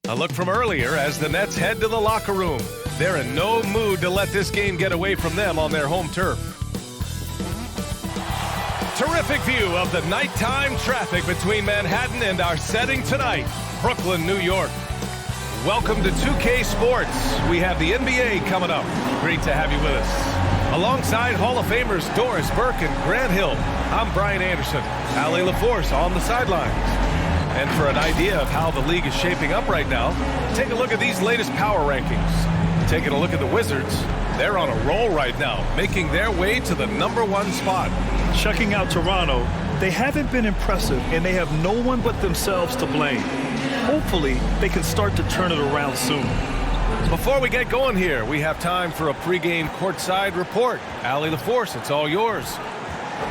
A look from earlier as the Nets head to the locker room. They're in no mood to let this game get away from them on their home turf. Terrific view of the nighttime traffic between Manhattan and our setting tonight, Brooklyn, New York. Welcome to 2K Sports. We have the NBA coming up. Great to have you with us. Alongside Hall of Famers Doris Burke and Grant Hill, I'm Brian Anderson. Allie LaForce on the sidelines. And for an idea of how the league is shaping up right now, take a look at these latest power rankings. Taking a look at the Wizards, they're on a roll right now, making their way to the #1 spot. Checking out Toronto, they haven't been impressive, and they have no one but themselves to blame. Hopefully, they can start to turn it around soon. Before we get going here, we have time for a pregame courtside report. Allie LaForce, it's all yours.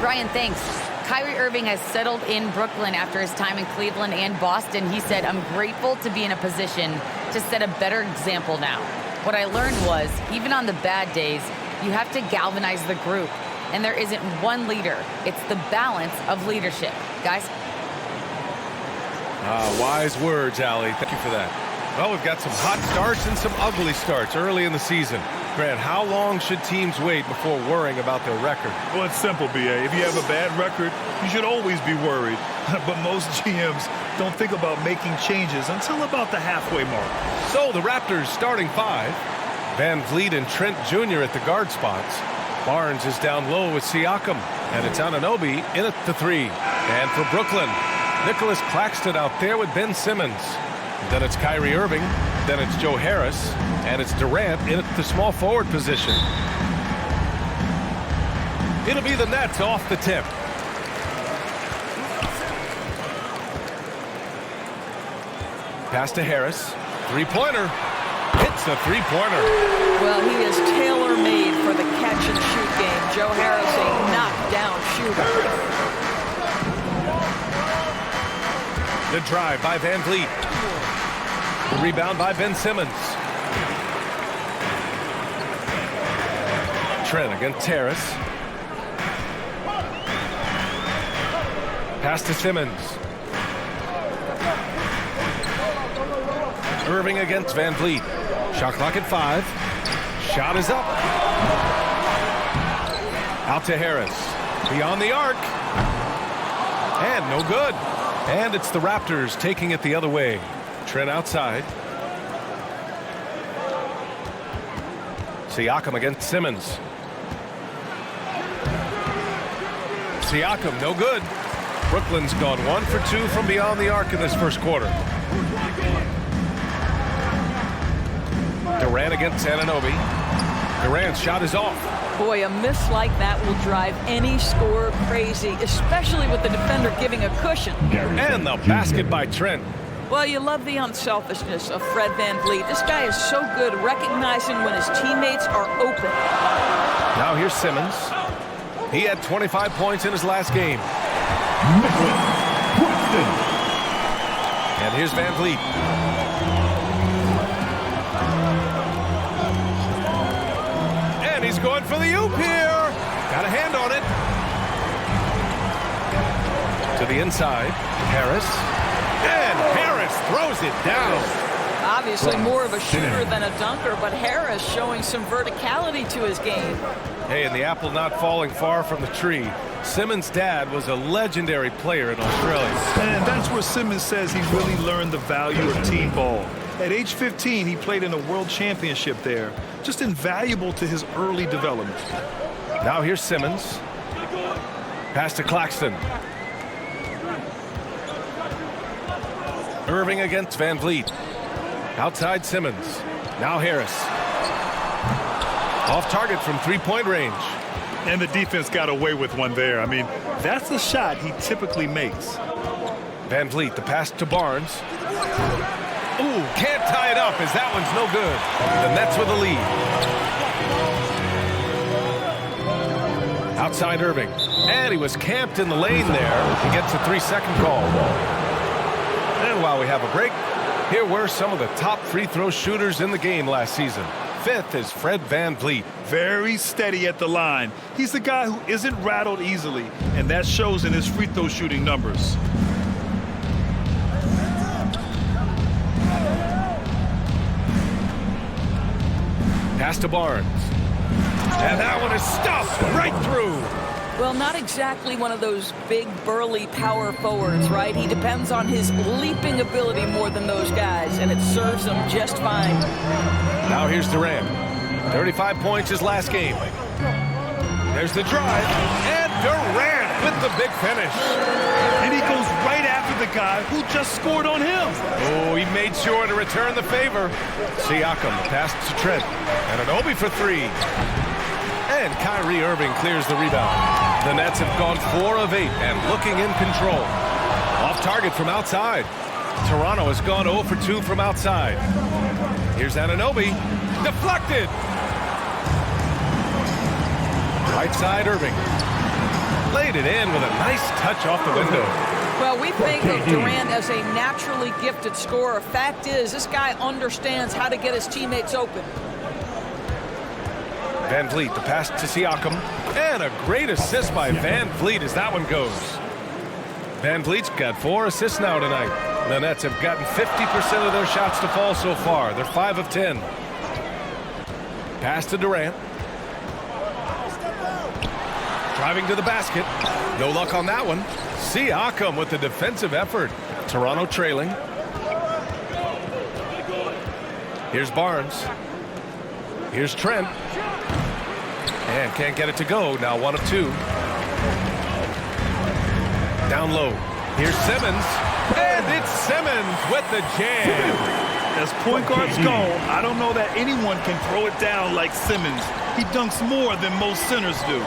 Brian, thanks. Kyrie Irving has settled in Brooklyn after his time in Cleveland and Boston. He said, "I'm grateful to be in a position to set a better example now. What I learned was, even on the bad days, you have to galvanize the group. And there isn't one leader. It's the balance of leadership." Guys? Wise words, Allie. Thank you for that. Well, we've got some hot starts and some ugly starts early in the season. Grant, how long should teams wait before worrying about their record? Well, it's simple, B.A. If you have a bad record, you should always be worried. But most GMs don't think about making changes until about the halfway mark. So the Raptors starting five. Van Vliet and Trent Jr. at the guard spots. Barnes is down low with Siakam. And it's Anunoby in at the three. And for Brooklyn, Nicholas Claxton out there with Ben Simmons. Then it's Kyrie Irving. Then it's Joe Harris. And it's Durant in at the small forward position. It'll be the Nets off the tip. Pass to Harris. Three-pointer. Hits the three-pointer. Well, he is tailor-made for the catch-and-shoot game. Joe Harris, a knockdown shooter. The drive by Van Vliet. The rebound by Ben Simmons. Trent against Harris. Pass to Simmons. Irving against Van Vliet. Shot clock at 5. Shot is up. Out to Harris. Beyond the arc. And no good. And it's the Raptors taking it the other way. Trent outside. Siakam against Simmons. Siakam, no good. Brooklyn's gone 1 for 2 from beyond the arc in this first quarter. Durant against Anunoby. Durant's shot is off. Boy, a miss like that will drive any scorer crazy, especially with the defender giving a cushion. And the basket by Trent. Well, you love the unselfishness of Fred VanVleet. This guy is so good recognizing when his teammates are open. Now here's Simmons. He had 25 points in his last game. And here's Van Vliet. And he's going for the oop here. Got a hand on it. To the inside. Harris. And Harris throws it down. Obviously more of a shooter than a dunker, but Harris showing some verticality to his game. Hey, and the apple not falling far from the tree. Simmons' dad was a legendary player in Australia. And that's where Simmons says he really learned the value of team ball. At age 15, he played in a world championship there. Just invaluable to his early development. Now here's Simmons. Pass to Claxton. Irving against Van Vliet. Outside Simmons. Now Harris. Off target from three-point range. And the defense got away with one there. I mean, that's the shot he typically makes. Van Vliet, the pass to Barnes. Ooh, can't tie it up as that one's no good. The Nets with the lead. Outside Irving. And he was camped in the lane there. He gets a 3-second call. And while we have a break, here were some of the top free throw shooters in the game last season. 5th is Fred Van Vliet. Very steady at the line. He's the guy who isn't rattled easily, and that shows in his free throw shooting numbers. Pass to Barnes. And that one is stuffed right through. Well, not exactly one of those big, burly power forwards, right? He depends on his leaping ability more than those guys, and it serves him just fine. Now here's Durant. 35 points his last game. There's the drive, and Durant with the big finish. And he goes right after the guy who just scored on him. Oh, he made sure to return the favor. Siakam pass to Trent, and an Obi for three. And Kyrie Irving clears the rebound. The Nets have gone 4 of 8 and looking in control. Off target from outside. Toronto has gone 0 for 2 from outside. Here's Anunoby. Deflected. Right side Irving. Laid it in with a nice touch off the window. Well, we think of Durant as a naturally gifted scorer. Fact is, this guy understands how to get his teammates open. Van Vliet, the pass to Siakam. And a great assist by Van Vliet as that one goes. Van Vliet's got 4 assists now tonight. The Nets have gotten 50% of their shots to fall so far. They're 5 of 10. Pass to Durant. Driving to the basket. No luck on that one. Siakam with the defensive effort. Toronto trailing. Here's Barnes. Here's Trent. And can't get it to go. Now 1 of 2. Down low. Here's Simmons. And it's Simmons with the jam. As point guards go, I don't know that anyone can throw it down like Simmons. He dunks more than most centers do.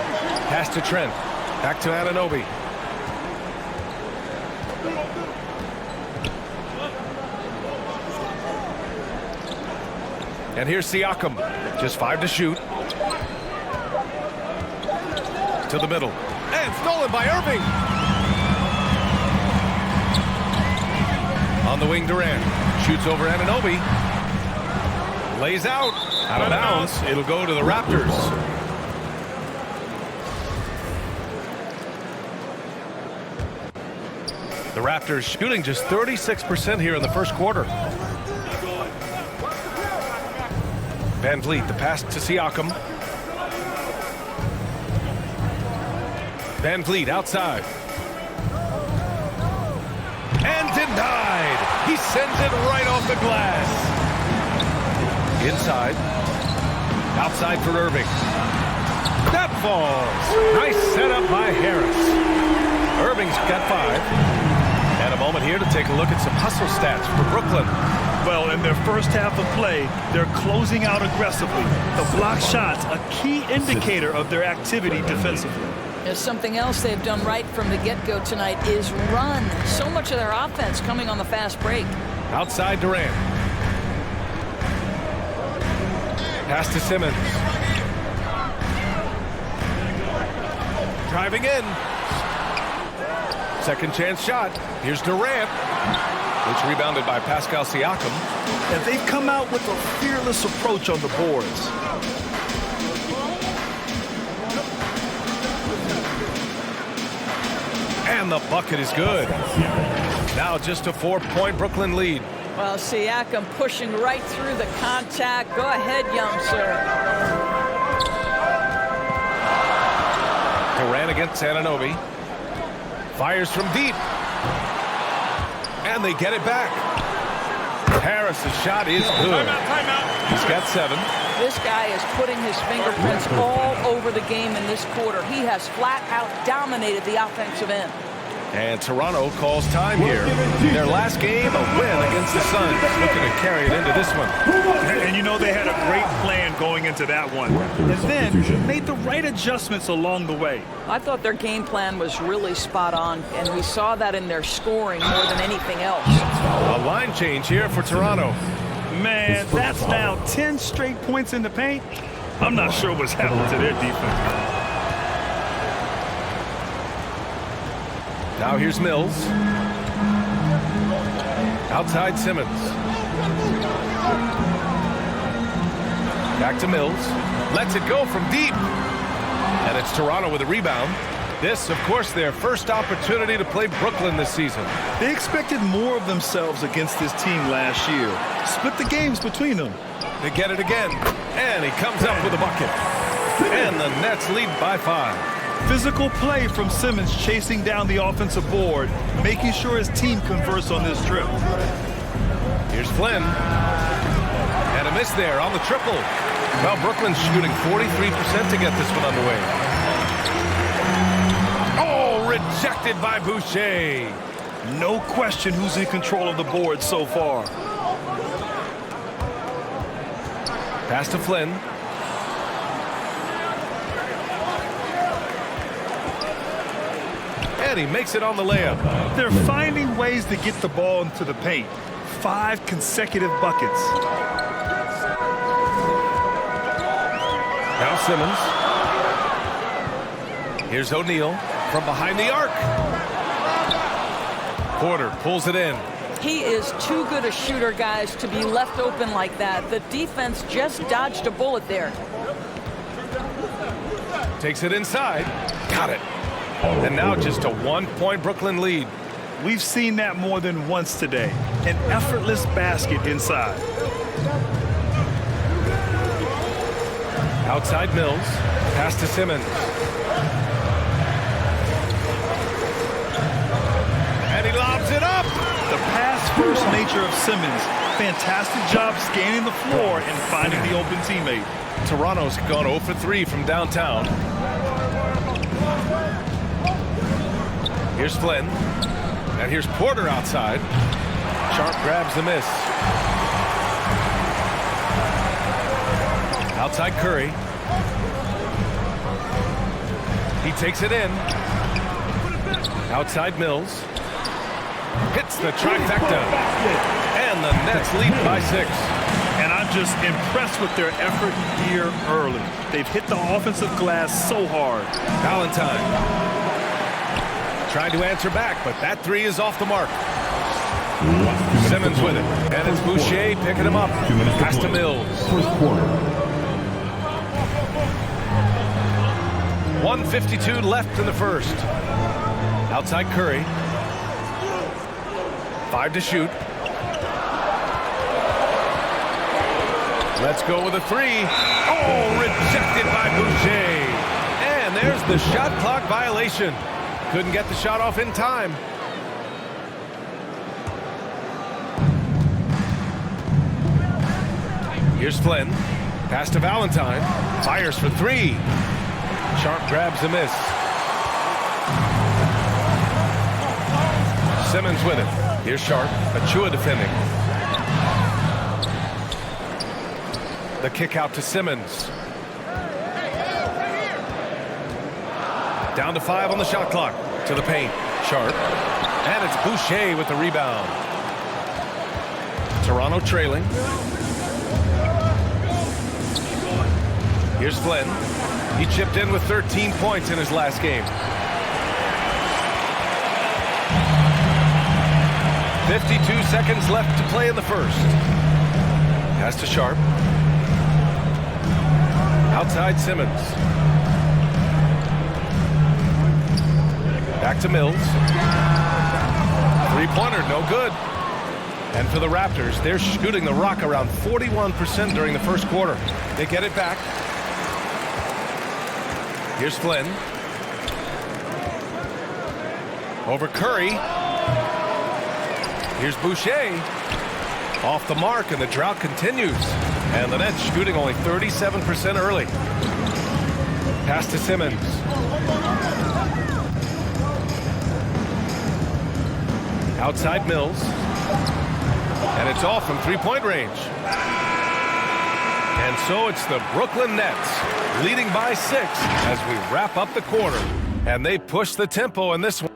Pass to Trent. Back to Anunoby. And here's Siakam. Just 5 to shoot. To the middle. And stolen by Irving. On the wing, Durant. Shoots over Anunoby. Lays out. Out of bounds. It'll go to the Raptors. The Raptors shooting just 36% here in the first quarter. Van Vliet, the pass to Siakam. Van Vliet outside. And denied. He sends it right off the glass. Inside. Outside for Irving. That falls. Nice setup by Harris. Irving's got 5. And a moment here to take a look at some hustle stats for Brooklyn. Well, in their first half of play, they're closing out aggressively. The block shots, a key indicator of their activity defensively. There's something else they've done right from the get-go tonight is run. So much of their offense coming on the fast break. Outside Durant. Pass to Simmons. Driving in. Second chance shot. Here's Durant. Which rebounded by Pascal Siakam. And they've come out with a fearless approach on the boards. And the bucket is good. Now just a 4-point Brooklyn lead. Well, Siakam pushing right through the contact. Go ahead, young sir. Durant against Anunoby. Fires from deep. And they get it back. Harris's shot is good. He's got 7. This guy is putting his fingerprints all over the game in this quarter. He has flat out dominated the offensive end. And Toronto calls time here. Their last game, a win against the Suns. Looking to carry it into this one. And you know they had a great plan going into that one. And then made the right adjustments along the way. I thought their game plan was really spot on, and we saw that in their scoring more than anything else. A line change here for Toronto. Man, that's now 10 straight points in the paint. I'm not sure what's happened to their defense. Now here's Mills. Outside Simmons. Back to Mills. Lets it go from deep. And it's Toronto with a rebound. This, of course, their first opportunity to play Brooklyn this season. They expected more of themselves against this team last year. Split the games between them. They get it again, and he comes up with a bucket. And the Nets lead by 5. Physical play from Simmons chasing down the offensive board, making sure his team converts on this trip. Here's Flynn. And a miss there on the triple. Well, Brooklyn's shooting 43% to get this one underway. Oh, rejected by Boucher. No question who's in control of the board so far. Pass to Flynn. And he makes it on the layup. They're finding ways to get the ball into the paint. 5 consecutive buckets. Now Simmons. Here's O'Neal from behind the arc. Porter pulls it in. He is too good a shooter, guys, to be left open like that. The defense just dodged a bullet there. Takes it inside. Got it. And now just a 1-point Brooklyn lead. We've seen that more than once today. An effortless basket inside. Outside Mills. Pass to Simmons. And he lobs it up. The pass-first nature of Simmons. Fantastic job scanning the floor and finding the open teammate. Toronto's gone 0 for 3 from downtown. Here's Flynn. And here's Porter outside. Sharp grabs the miss. Outside Curry. He takes it in. Outside Mills. Hits the trifecta. And the Nets lead by 6. And I'm just impressed with their effort here early. They've hit the offensive glass so hard. Valentine. Trying to answer back, but that 3 is off the mark. Simmons with it. And it's Boucher picking him up. Pass to Mills. First quarter. 1:52 left in the first. Outside Curry. 5 to shoot. Let's go with a 3. Oh, rejected by Boucher. And there's the shot clock violation. Couldn't get the shot off in time. Here's Flynn. Pass to Valentine. Fires for 3. Sharp grabs the miss. Simmons with it. Here's Sharp. Achua defending. The kick out to Simmons. Down to 5 on the shot clock. To the paint. Sharp. And it's Boucher with the rebound. Toronto trailing. Here's Flynn. He chipped in with 13 points in his last game. 52 seconds left to play in the first. Pass to Sharp. Outside Simmons. Back to Mills. 3-pointer, no good. And for the Raptors, they're shooting the rock around 41% during the first quarter. They get it back. Here's Flynn. Over Curry. Here's Boucher. Off the mark, and the drought continues. And the Nets shooting only 37% early. Pass to Simmons. Outside Mills. And it's off from 3-point range. And so it's the Brooklyn Nets leading by 6 as we wrap up the quarter. And they push the tempo in this one.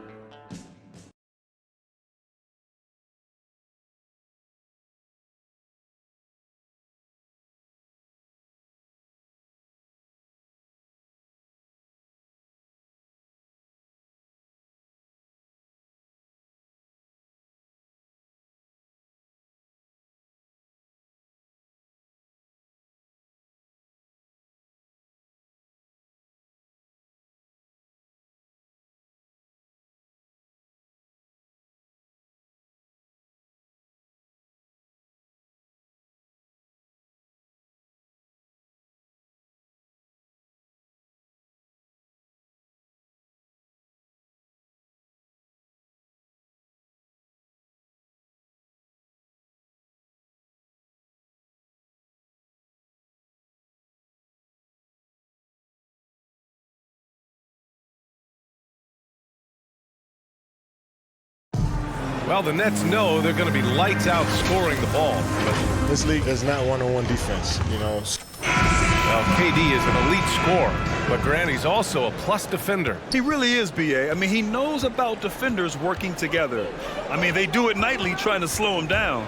Well, the Nets know they're going to be lights out scoring the ball. But this league is not one-on-one defense, you know. Well, KD is an elite scorer, but Grant, he's also a plus defender. He really is, B.A. I mean, he knows about defenders working together. I mean, they do it nightly trying to slow him down.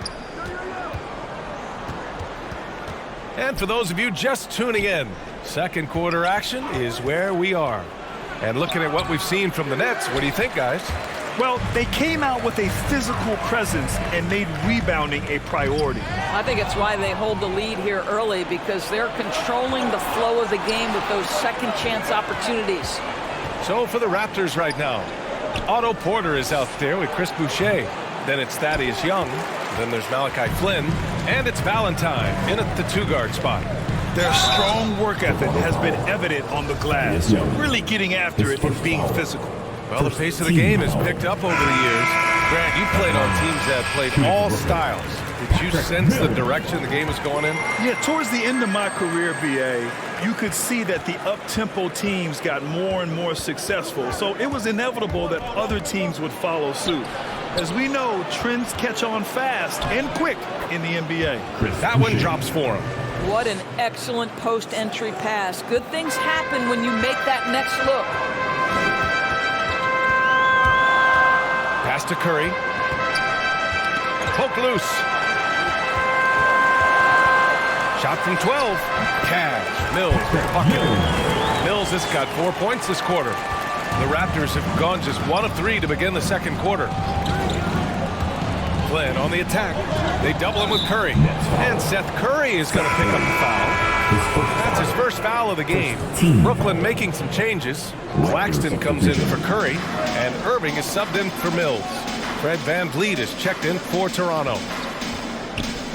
And for those of you just tuning in, second quarter action is where we are. And looking at what we've seen from the Nets, what do you think, guys? Well, they came out with a physical presence and made rebounding a priority. I think it's why they hold the lead here early, because they're controlling the flow of the game with those second chance opportunities. So for the Raptors right now, Otto Porter is out there with Chris Boucher. Then it's Thaddeus Young. Then there's Malachi Flynn. And it's Valentine in at the two-guard spot. Their strong work ethic has been evident on the glass, really getting after it and being physical. Well, the pace of the game has picked up over the years. Grant, you played on teams that played all styles. Did you sense the direction the game was going in? Yeah, towards the end of my career, B.A., you could see that the up-tempo teams got more and more successful. So it was inevitable that other teams would follow suit. As we know, trends catch on fast and quick in the NBA. That one drops for him. What an excellent post-entry pass. Good things happen when you make that next look. Pass to Curry. Poke loose. Shot from 12. Cash. Mills. Bucket. Mills has got 4 points this quarter. The Raptors have gone just 1 of 3 to begin the second quarter. Flynn on the attack. They double him with Curry. And Seth Curry is going to pick up the foul. That's his first foul of the game. Brooklyn making some changes. Claxton comes in for Curry, and Irving is subbed in for Mills. Fred VanVleet is checked in for Toronto.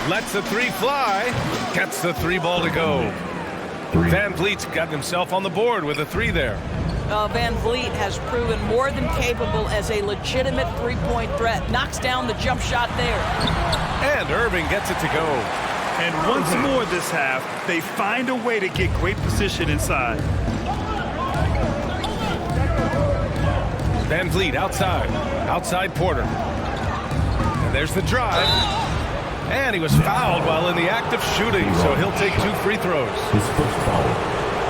Lets the three fly. Gets the three ball to go. VanVleet's gotten himself on the board with a three there. VanVleet has proven more than capable as a legitimate three-point threat. Knocks down the jump shot there. And Irving gets it to go. And once more this half, they find a way to get great position inside. VanVleet outside. Outside Porter. And there's the drive. And he was fouled while in the act of shooting, so he'll take 2 free throws.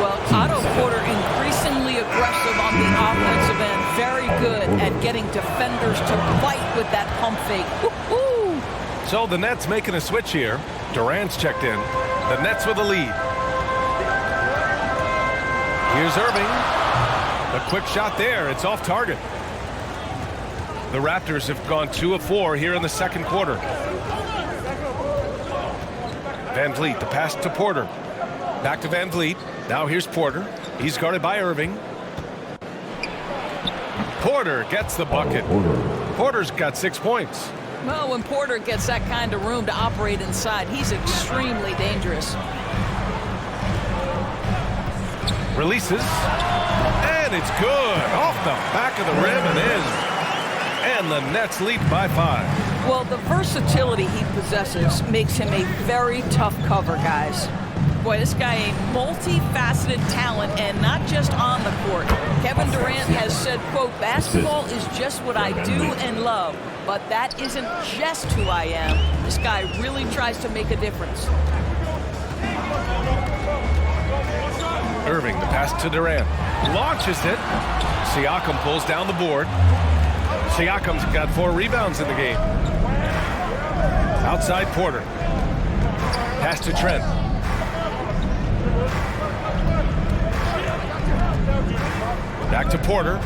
Well, Otto Porter increasingly aggressive on the offensive end. Very good at getting defenders to fight with that pump fake. Woo-hoo! So the Nets making a switch here. Durant's checked in. The Nets with the lead. Here's Irving. A quick shot there. It's off target. The Raptors have gone 2 of 4 here in the second quarter. VanVleet, the pass to Porter. Back to VanVleet. Now here's Porter. He's guarded by Irving. Porter gets the bucket. Porter's got 6 points. Well, when Porter gets that kind of room to operate inside, he's extremely dangerous. Releases. And it's good. Off the back of the rim and in. And the Nets lead by 5. Well, the versatility he possesses makes him a very tough cover, guys. Boy, this guy a multifaceted talent, and not just on the court. Kevin Durant has said, quote, basketball is just what I do and love, but that isn't just who I am. This guy really tries to make a difference. Irving, the pass to Durant. Launches it. Siakam pulls down the board. Siakam's got 4 rebounds in the game. Outside Porter. Pass to Trent. Back to Porter.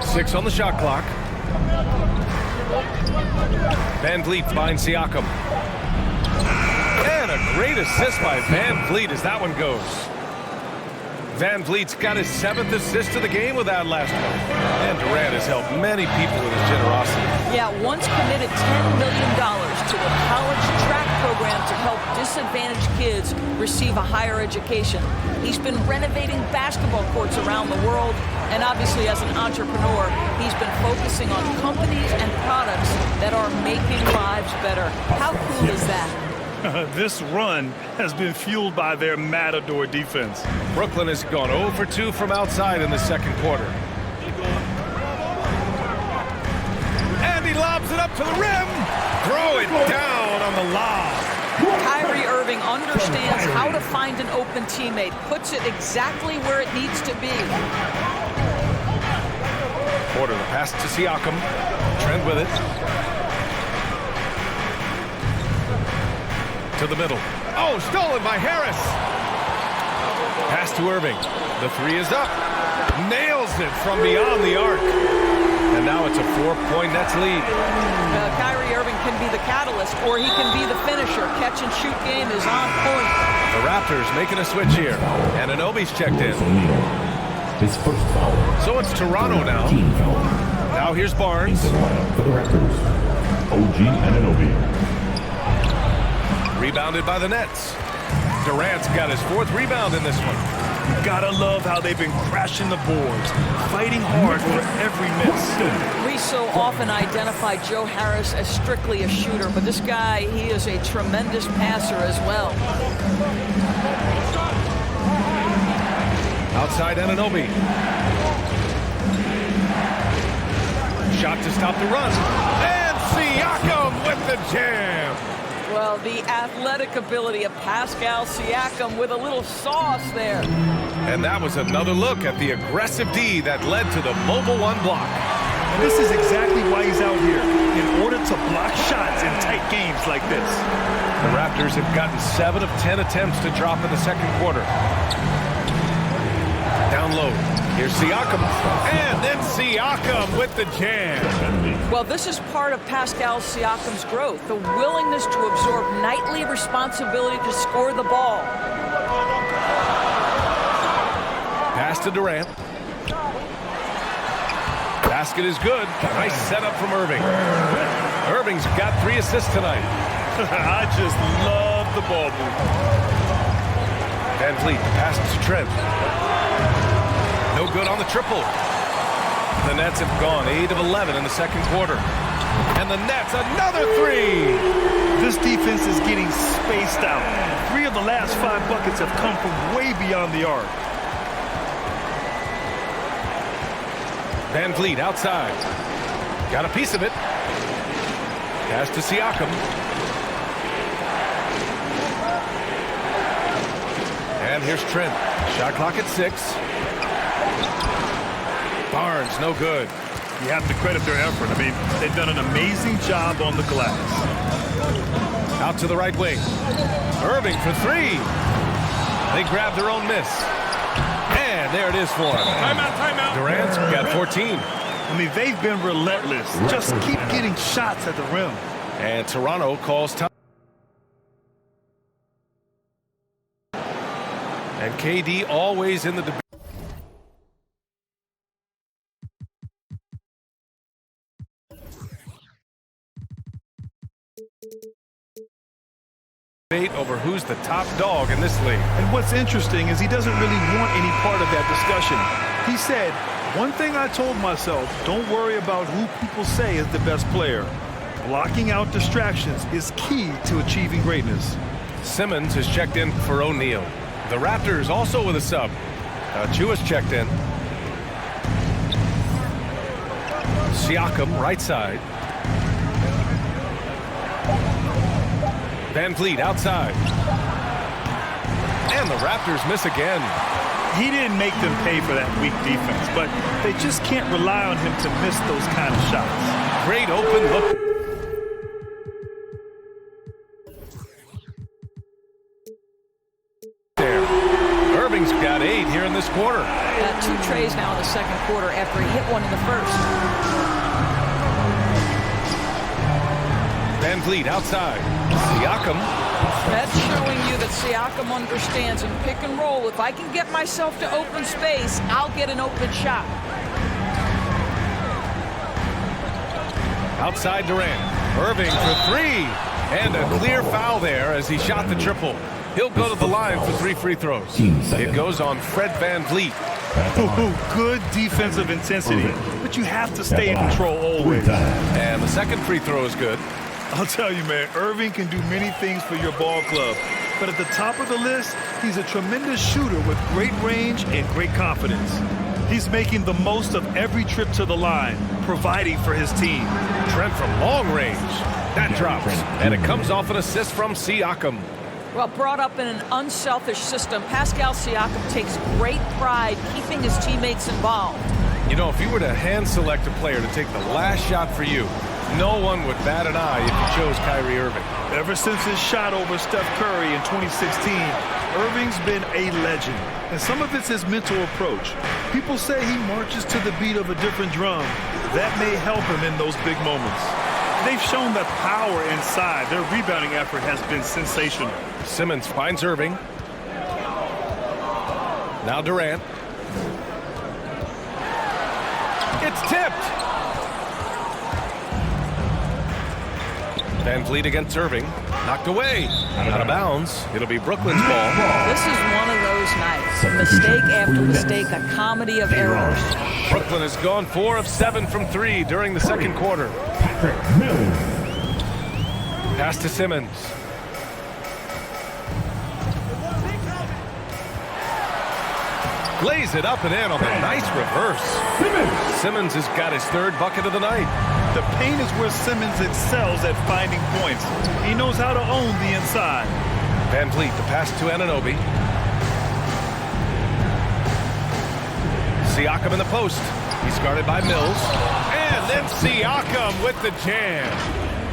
6 on the shot clock. VanVleet finds Siakam. And a great assist by VanVleet as that one goes. VanVleet's got his 7th assist of the game with that last one. And Durant has helped many people with his generosity. Yeah, once committed $10 million to a college track program to help disadvantaged kids receive a higher education. He's been renovating basketball courts around the world, and obviously as an entrepreneur, he's been focusing on companies and products that are making lives better. How cool is that? This run has been fueled by their Matador defense. Brooklyn has gone 0 for 2 from outside in the second quarter. And he lobs it up up to the rim. Throw it down on the lob. Kyrie Irving understands how to find an open teammate, puts it exactly where it needs to be. Porter, the pass to Siakam. Trent with it. To the middle. Oh, stolen by Harris. Pass to Irving. The three is up. Nails it from beyond the arc. And now it's a 4-point Nets lead. Kyrie Irving can be the catalyst, or he can be the finisher. Catch and shoot game is on point. The Raptors making a switch here. And Anunoby's checked in. His first foul. So it's Toronto now. Team foul. Now here's Barnes. For the Raptors, OG Anunoby. Rebounded by the Nets. Durant's got his 4th rebound in this one. Gotta love how they've been crashing the boards, fighting hard for every miss. We so often identify Joe Harris as strictly a shooter, but this guy, he is a tremendous passer as well. Outside Anunoby. Shot to stop the run. And Siakam with the jam. Well, the athletic ability of Pascal Siakam with a little sauce there. And that was another look at the aggressive D that led to the mobile 1 block. And this is exactly why he's out here, in order to block shots in tight games like this. The Raptors have gotten 7 of 10 attempts to drop in the second quarter. Down low. Here's Siakam. And then Siakam with the jam. Well, this is part of Pascal Siakam's growth, the willingness to absorb nightly responsibility to score the ball. Pass to Durant. Basket is good. Nice setup from Irving. Irving's got 3 assists tonight. I just love the ball movement. Van Vliet passes to Trent. No good on the triple. The Nets have gone 8 of 11 in the second quarter. And the Nets, another 3. This defense is getting spaced out. 3 of the last 5 buckets have come from way beyond the arc. Van Vliet outside. Got a piece of it. Pass to Siakam. And here's Trent. Shot clock at 6. Barnes, no good. You have to credit their effort. I mean, they've done an amazing job on the glass. Out to the right wing. Irving for 3. They grab their own miss. And there it is for him. Timeout. Durant's got 14. I mean, they've been relentless. Just keep getting shots at the rim. And Toronto calls time. And KD always in the debate over who's the top dog in this league. And what's interesting is he doesn't really want any part of that discussion. He said, one thing I told myself, don't worry about who people say is the best player. Blocking out distractions is key to achieving greatness. Simmons has checked in for O'Neal. The Raptors also with a sub. Chua checked in. Siakam, right side. Van Vliet outside. And the Raptors miss again. He didn't make them pay for that weak defense, but they just can't rely on him to miss those kind of shots. Great open look. There. Irving's got 8 here in this quarter. 2 trays now in the second quarter after he hit one in the first. Van Vliet outside. Siakam. That's showing you that Siakam understands in pick and roll. If I can get myself to open space, I'll get an open shot. Outside Durant. Irving for 3. And a clear foul there as he shot the triple. He'll go to the line for 3 free throws. It goes on Fred Van Vliet. Good defensive intensity, but you have to stay in control always. And the second free throw is good. I'll tell you, man, Irving can do many things for your ball club. But at the top of the list, he's a tremendous shooter with great range and great confidence. He's making the most of every trip to the line, providing for his team. Trent from long range. That drops, and it comes off an assist from Siakam. Well, brought up in an unselfish system, Pascal Siakam takes great pride keeping his teammates involved. You know, if you were to hand select a player to take the last shot for you, no one would bat an eye if you chose Kyrie Irving. Ever since his shot over Steph Curry in 2016, Irving's been a legend. And some of it's his mental approach. People say he marches to the beat of a different drum. That may help him in those big moments. They've shown that power inside. Their rebounding effort has been sensational. Simmons finds Irving. Now Durant. It's tipped. Van Vliet against Irving. Knocked away. Out of bounds. It'll be Brooklyn's ball. This is one of those nights. Mistake after mistake, a comedy of errors. Brooklyn has gone 4 of 7 from 3 during the second quarter. Pass to Simmons. Lays it up and in on the nice reverse. Simmons has got his 3rd bucket of the night. The paint is where Simmons excels at finding points. He knows how to own the inside. Van Vliet, the pass to Anunoby. Siakam in the post. He's guarded by Mills. And then Siakam with the jam.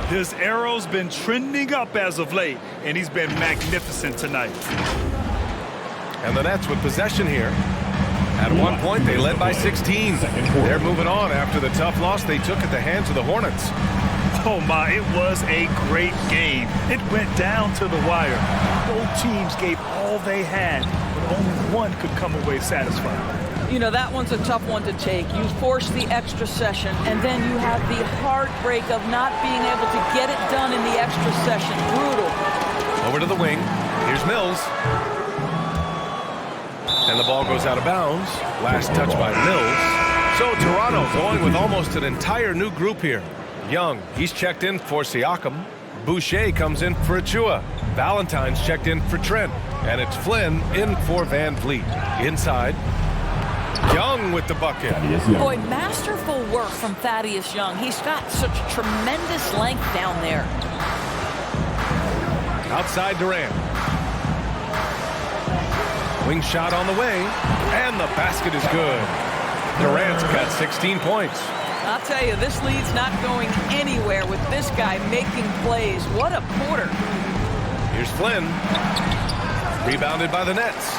His arrow's been trending up as of late, and he's been magnificent tonight. And the Nets with possession here. At one point, they led by 16. They're moving on after the tough loss they took at the hands of the Hornets. Oh my, it was a great game. It went down to the wire. Both teams gave all they had, but only one could come away satisfied. You know, that one's a tough one to take. You force the extra session, and then you have the heartbreak of not being able to get it done in the extra session. Brutal. Over to the wing. Here's Mills. And the ball goes out of bounds. Last touch by Mills. So Toronto going with almost an entire new group here. Young, he's checked in for Siakam. Boucher comes in for Achua. Valentine's checked in for Trent. And it's Flynn in for Van Vliet. Inside. Young with the bucket. Boy, masterful work from Thaddeus Young. He's got such tremendous length down there. Outside Durant. Wing shot on the way, and the basket is good. Durant's got 16 points. I'll tell you, this lead's not going anywhere with this guy making plays. What a quarter. Here's Flynn. Rebounded by the Nets.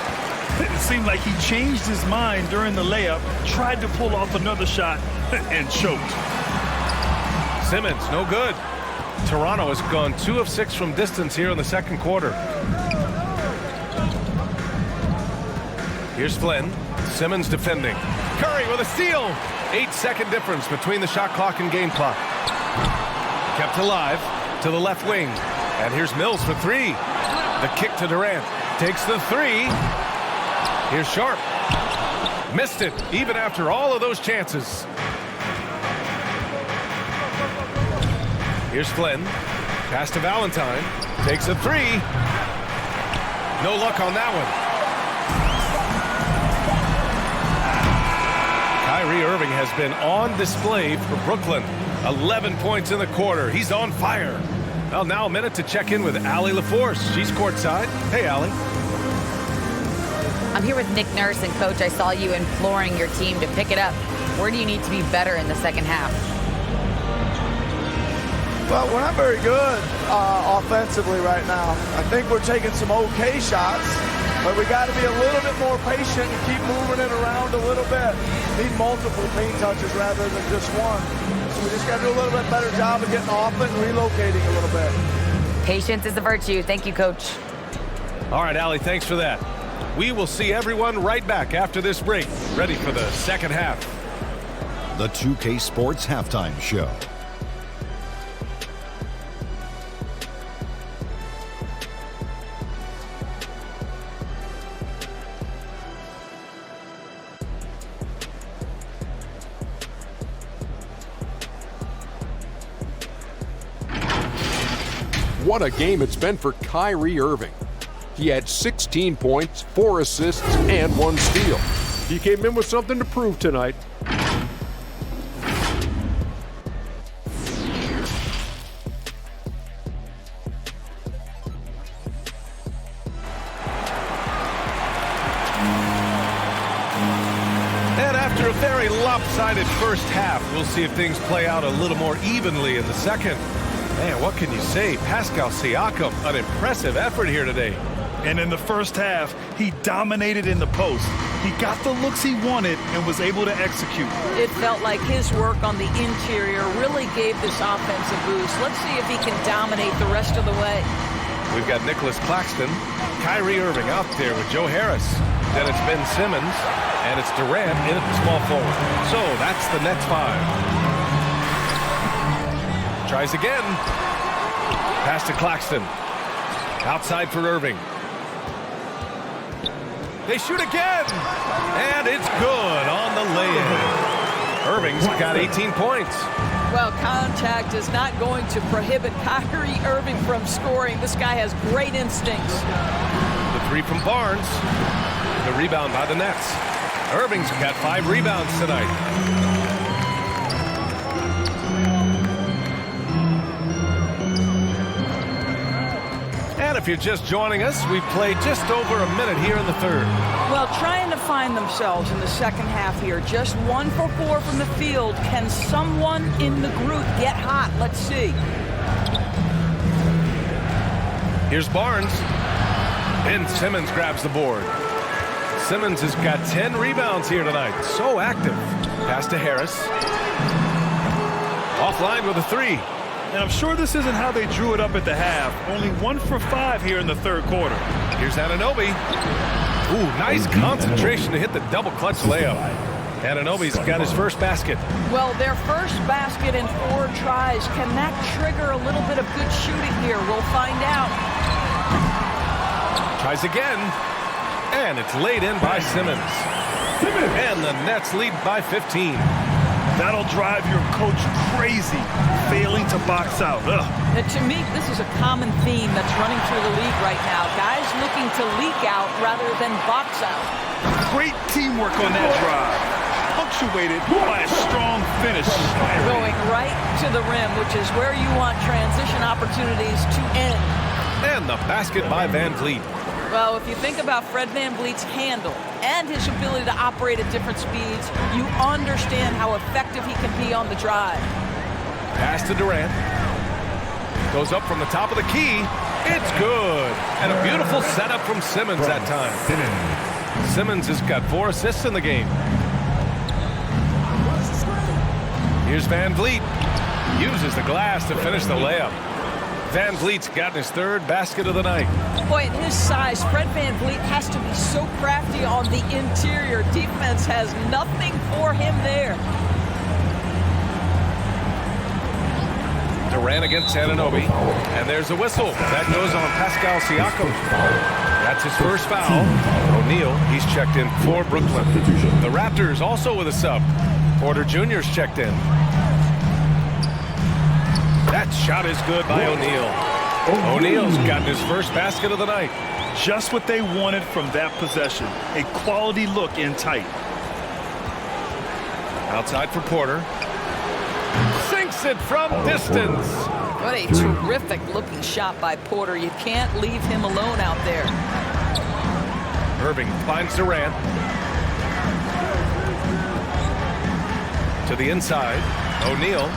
It seemed like he changed his mind during the layup, tried to pull off another shot, and choked. Simmons, no good. Toronto has gone 2 of 6 from distance here in the second quarter. Here's Flynn. Simmons defending. Curry with a steal. 8-second difference between the shot clock and game clock. Kept alive to the left wing. And here's Mills for 3. The kick to Durant. Takes the 3. Here's Sharp. Missed it, even after all of those chances. Here's Flynn. Pass to Valentine. Takes a 3. No luck on that one. Kyrie Irving has been on display for Brooklyn. 11 points in the quarter. He's on fire. Well, now a minute to check in with Allie LaForce. She's courtside. Hey, Allie. I'm here with Nick Nurse, and Coach, I saw you imploring your team to pick it up. Where do you need to be better in the second half? Well, we're not very good offensively right now. I think we're taking some okay shots, but we got to be a little bit more patient and keep moving it around a little bit. Need multiple paint touches rather than just one. So we just got to do a little bit better job of getting off it and relocating a little bit. Patience is a virtue. Thank you, Coach. All right, Allie, thanks for that. We will see everyone right back after this break, ready for the second half. The 2K Sports Halftime Show. What a game it's been for Kyrie Irving. He had 16 points, 4 assists, and 1 steal. He came in with something to prove tonight. And after a very lopsided first half, we'll see if things play out a little more evenly in the second. Man, what can you say? Pascal Siakam, an impressive effort here today. And in the first half, he dominated in the post. He got the looks he wanted and was able to execute. It felt like his work on the interior really gave this offense a boost. Let's see if he can dominate the rest of the way. We've got Nicholas Claxton, Kyrie Irving out there with Joe Harris. Then it's Ben Simmons, and it's Durant in at the small forward. So that's the Nets 5. Tries again. Pass to Claxton. Outside for Irving. They shoot again, and it's good on the layup. Irving's got 18 points. Well, contact is not going to prohibit Kyrie Irving from scoring. This guy has great instincts. The three from Barnes. The rebound by the Nets. Irving's got 5 rebounds tonight. And if you're just joining us, we've played just over a minute here in the third. Well, trying to find themselves in the second half here. Just 1 for 4 from the field. Can someone in the group get hot? Let's see. Here's Barnes. Ben Simmons grabs the board. Simmons has got 10 rebounds here tonight. So active. Pass to Harris. Offline with a 3. And I'm sure this isn't how they drew it up at the half. Only 1 for 5 here in the third quarter. Here's Anunoby. Ooh, nice concentration to hit the double clutch layup. Anunoby's got his first basket. Well, their first basket in 4 tries. Can that trigger a little bit of good shooting here? We'll find out. Tries again. And it's laid in by Simmons. And the Nets lead by 15. That'll drive your coach crazy, failing to box out. And to me, this is a common theme that's running through the league right now. Guys looking to leak out rather than box out. Great teamwork on that drive, punctuated by a strong finish. Going right to the rim, which is where you want transition opportunities to end. And the basket by Van Vliet. Well, if you think about Fred VanVleet's handle and his ability to operate at different speeds, you understand how effective he can be on the drive. Pass to Durant. Goes up from the top of the key. It's good. And a beautiful setup from Simmons that time. Simmons has got 4 assists in the game. Here's Van Vliet. Uses the glass to finish the layup. Van Vliet's gotten his 3rd basket of the night. Boy, at his size, Fred VanVleet has to be so crafty on the interior. Defense has nothing for him there. Durant against Anunoby. And there's a whistle. That goes on Pascal Siakam. That's his first foul. O'Neal, he's checked in for Brooklyn. The Raptors also with a sub. Porter Jr.'s checked in. That shot is good by O'Neal. O'Neal's gotten his first basket of the night. Just what they wanted from that possession. A quality look in tight. Outside for Porter. Sinks it from distance. What a terrific looking shot by Porter. You can't leave him alone out there. Irving finds Durant. To the inside. O'Neal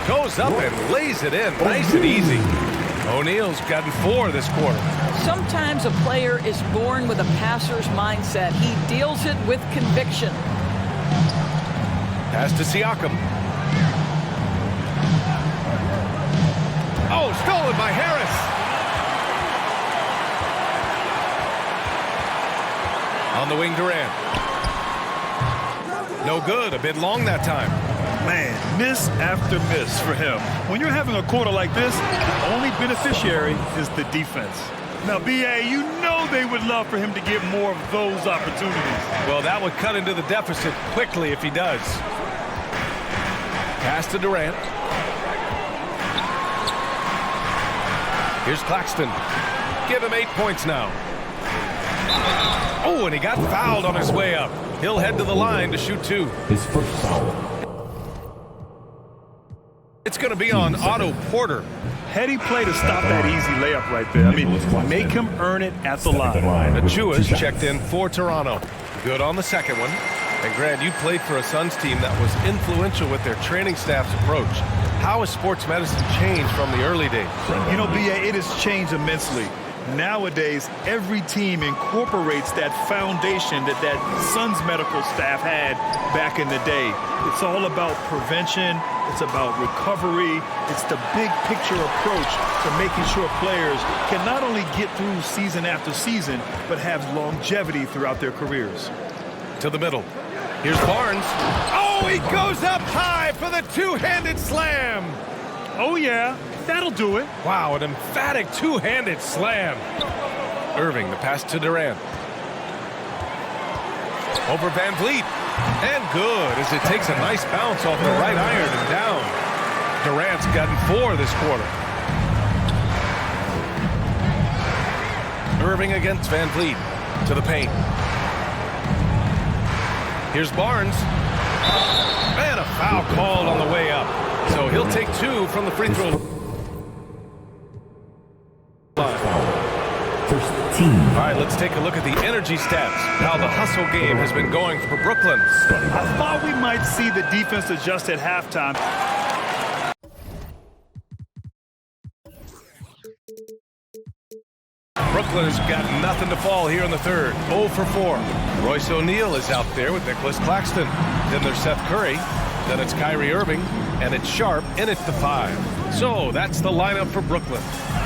goes up and lays it in. Nice and easy. O'Neal's gotten 4 this quarter. Sometimes a player is born with a passer's mindset. He deals it with conviction. Pass to Siakam. Oh, stolen by Harris. On the wing, Durant. No good. A bit long that time. Man, miss after miss for him. When you're having a quarter like this, the only beneficiary is the defense. Now, B.A., you know they would love for him to get more of those opportunities. Well, that would cut into the deficit quickly if he does. Pass to Durant. Here's Claxton. Give him 8 points now. Oh, and he got fouled on his way up. He'll head to the line to shoot 2. His first foul. It's going to be on Otto Porter. Heady play to stop that easy layup right there. I mean, make him earn it at the line. Achua's checked in for Toronto. Good on the second one. And Grant, you played for a Suns team that was influential with their training staff's approach. How has sports medicine changed from the early days? You know, B.A., it has changed immensely. Nowadays, every team incorporates that foundation that Suns medical staff had back in the day. It's all about prevention. It's about recovery. It's the big picture approach to making sure players can not only get through season after season, but have longevity throughout their careers. To the middle. Here's Barnes. Oh, he goes up high for the two-handed slam. Oh, yeah. That'll do it. Wow, an emphatic two-handed slam. Irving, the pass to Durant. Over Van Vliet. And good, as it takes a nice bounce off the right iron and down. Durant's gotten 4 this quarter. Irving against Van Vliet. To the paint. Here's Barnes. And a foul called on the way up. So he'll take 2 from the free throw line. All right, let's take a look at the energy stats. How the hustle game has been going for Brooklyn. I thought we might see the defense adjust at halftime. Brooklyn has got nothing to fall here in the third. 0 for 4. Royce O'Neal is out there with Nicholas Claxton. Then there's Seth Curry. Then it's Kyrie Irving. And it's Sharp in at the 5. So that's the lineup for Brooklyn.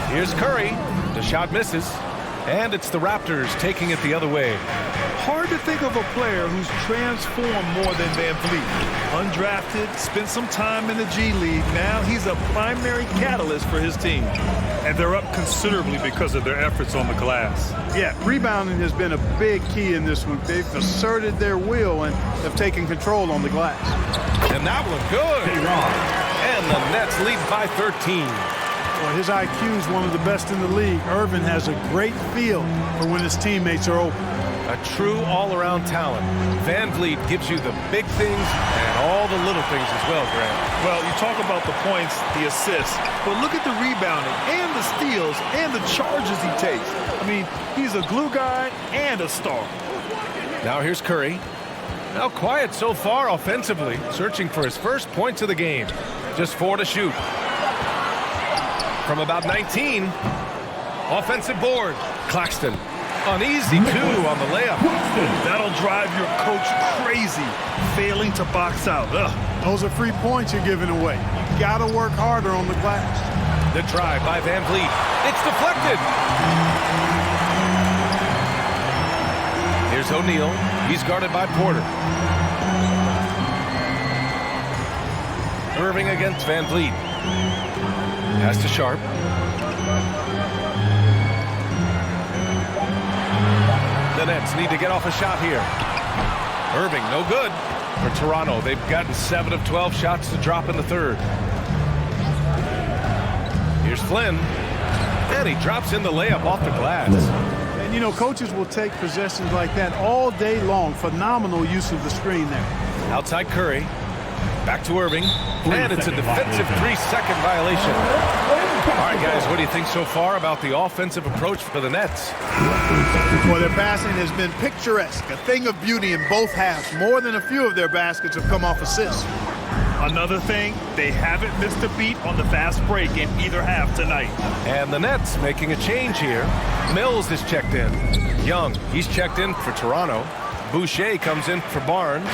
Here's Curry. The shot misses. And it's the Raptors taking it the other way. Hard to think of a player who's transformed more than Van Vliet. Undrafted, spent some time in the G League. Now he's a primary catalyst for his team. And they're up considerably because of their efforts on the glass. Yeah, rebounding has been a big key in this one. They've asserted their will and have taken control on the glass. And that one good. And the Nets lead by 13. Well, his IQ is one of the best in the league. Irvin has a great feel for when his teammates are open. A true all-around talent. Van Vliet gives you the big things and all the little things as well, Grant. Well, you talk about the points, the assists, but look at the rebounding and the steals and the charges he takes. I mean, he's a glue guy and a star. Now here's Curry. Now quiet so far offensively, searching for his first points of the game. Just 4 to shoot. From about 19, offensive board. Claxton. Uneasy, 2 on the layup. That'll drive your coach crazy, failing to box out. Ugh. Those are free points you're giving away. You got to work harder on the glass. The drive by Van Vliet. It's deflected. Here's O'Neal. He's guarded by Porter. Irving against Van Vliet. Pass to Sharp. The Nets need to get off a shot here. Irving, no good. For Toronto, they've gotten 7 of 12 shots to drop in the third. Here's Flynn. And he drops in the layup off the glass. And, you know, coaches will take possessions like that all day long. Phenomenal use of the screen there. Outside Curry. Back to Irving. And it's a defensive 3-second violation. All right, guys, what do you think so far about the offensive approach for the Nets? Well, their passing has been picturesque, a thing of beauty in both halves. More than a few of their baskets have come off assists. Another thing, they haven't missed a beat on the fast break in either half tonight. And the Nets making a change here. Mills is checked in. Young, he's checked in for Toronto. Boucher comes in for Barnes.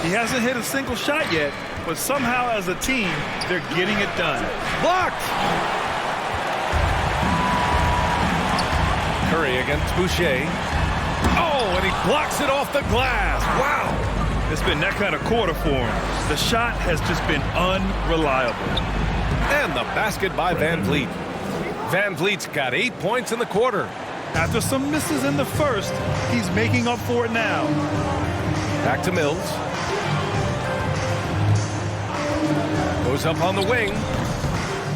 He hasn't hit a single shot yet, but somehow as a team, they're getting it done. Blocked! Curry against Boucher. Oh, and he blocks it off the glass. Wow! It's been that kind of quarter for him. The shot has just been unreliable. And the basket by Van Vliet. Van Vliet's got 8 points in the quarter. After some misses in the first, he's making up for it now. Back to Mills. Goes up on the wing.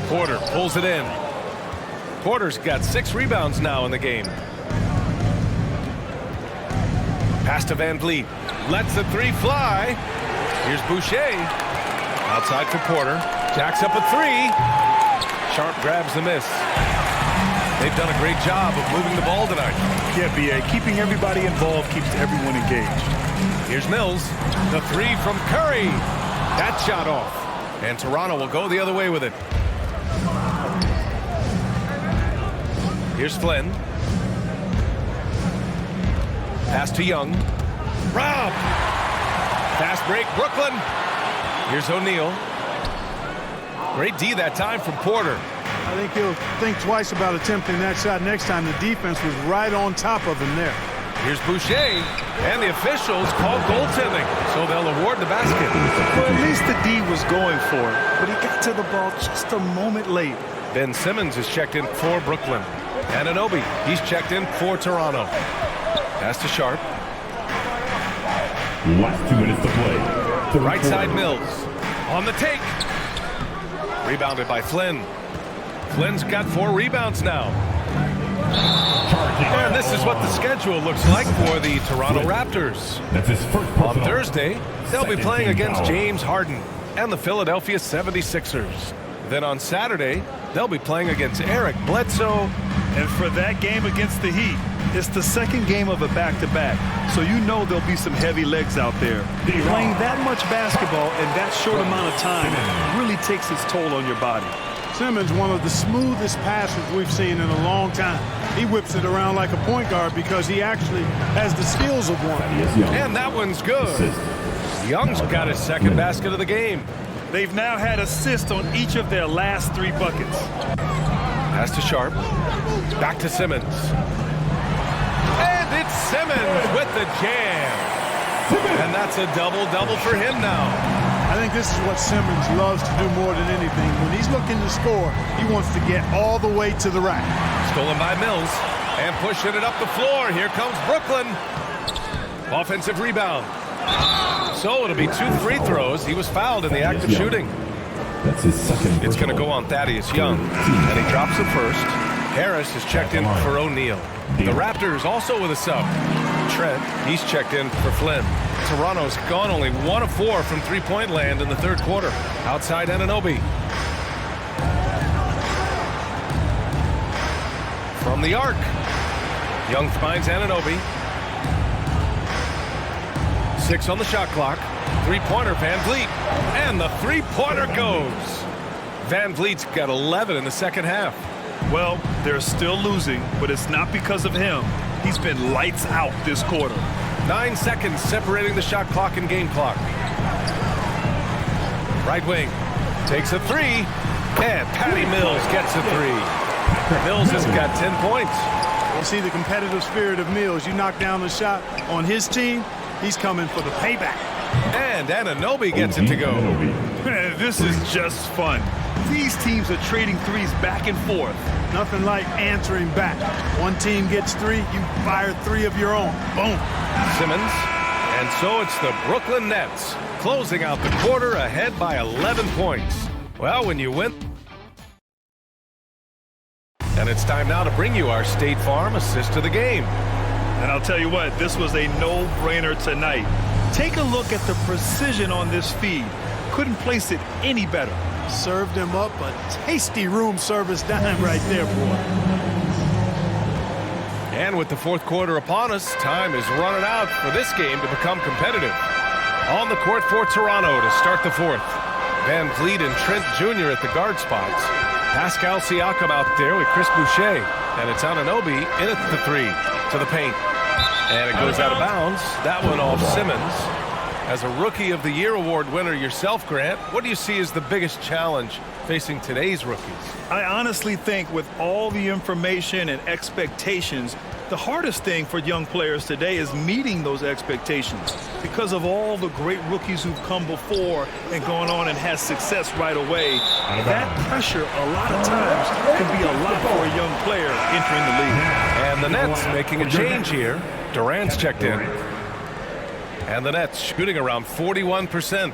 Porter pulls it in. Porter's got 6 rebounds now in the game. Pass to Van Vliet. Lets the three fly. Here's Boucher. Outside for Porter. Jacks up a three. Sharp grabs the miss. They've done a great job of moving the ball tonight. Yeah, B.A. Keeping everybody involved keeps everyone engaged. Here's Mills. The three from Curry. That shot off. And Toronto will go the other way with it. Here's Flynn. Pass to Young. Rob. Fast break, Brooklyn. Here's O'Neal. Great D that time from Porter. I think he'll think twice about attempting that shot next time. The defense was right on top of him there. Here's Boucher, and the officials call goaltending, so they'll award the basket. Well, at least the D was going for it, but he got to the ball just a moment late. Ben Simmons is checked in for Brooklyn. Anunoby, he's checked in for Toronto. Pass to Sharp. Last 2 minutes to play. Right side Mills. On the take. Rebounded by Flynn. Flynn's got 4 rebounds now. And this is what the schedule looks like for the Toronto Raptors. That's his first On Thursday, they'll be playing against James Harden and the Philadelphia 76ers. Then on Saturday, they'll be playing against Eric Bledsoe. And for that game against the Heat, it's the second game of a back-to-back. So you know there'll be some heavy legs out there. Playing that much basketball in that short amount of time really takes its toll on your body. Simmons, one of the smoothest passers we've seen in a long time. He whips it around like a point guard because he actually has the skills of one. And that one's good. Young's got his second basket of the game. They've now had assists on each of their last 3 buckets. Pass to Sharp. Back to Simmons. And it's Simmons with the jam. And that's a double-double for him now. I think this is what Simmons loves to do more than anything. When he's looking to score, he wants to get all the way to the rack. Stolen by Mills. And pushing it up the floor. Here comes Brooklyn. Offensive rebound. So it'll be 2 free throws. He was fouled in the act of shooting. That's his second. It's going to go on Thaddeus Young. And he drops it first. Harris is checked in for O'Neal. The Raptors also with a sub. Trent, he's checked in for Flynn. Toronto's gone only 1 of 4 from three-point land in the third quarter. Outside Anunoby. From the arc. Young finds Anunoby. 6 on the shot clock. Three-pointer Van Vliet. And the three-pointer goes. Van Vliet's got 11 in the second half. Well, they're still losing, but it's not because of him. He's been lights out this quarter. 9 seconds separating the shot clock and game clock. Right wing takes a 3, and Patty Mills gets a 3. Mills has got 10 points. You see the competitive spirit of Mills. You knock down the shot on his team, he's coming for the payback. And Anunoby gets it to go. Man, this is just fun. These teams are trading threes back and forth. Nothing like answering back. One team gets 3, you fire 3 of your own. Boom. Simmons. And so it's the Brooklyn Nets closing out the quarter ahead by 11 points. Well, when you win. And it's time now to bring you our State Farm assist of the game. And I'll tell you what, this was a no-brainer tonight. Take a look at the precision on this feed. Couldn't place it any better. Served him up a tasty room service dime right there, boy. And with the fourth quarter upon us, time is running out for this game to become competitive. On the court for Toronto to start the fourth. Van Vliet and Trent Jr. at the guard spots. Pascal Siakam out there with Chris Boucher. And it's Anunoby in at the 3 to the paint. And it goes out of bounds. That one off Simmons. As a Rookie of the Year award winner yourself, Grant, what do you see as the biggest challenge facing today's rookies? I honestly think with all the information and expectations, the hardest thing for young players today is meeting those expectations because of all the great rookies who've come before and gone on and had success right away. That pressure a lot of times can be a lot for a young player entering the league. And the Nets making a change here. Durant's checked in. And the Nets shooting around 41%.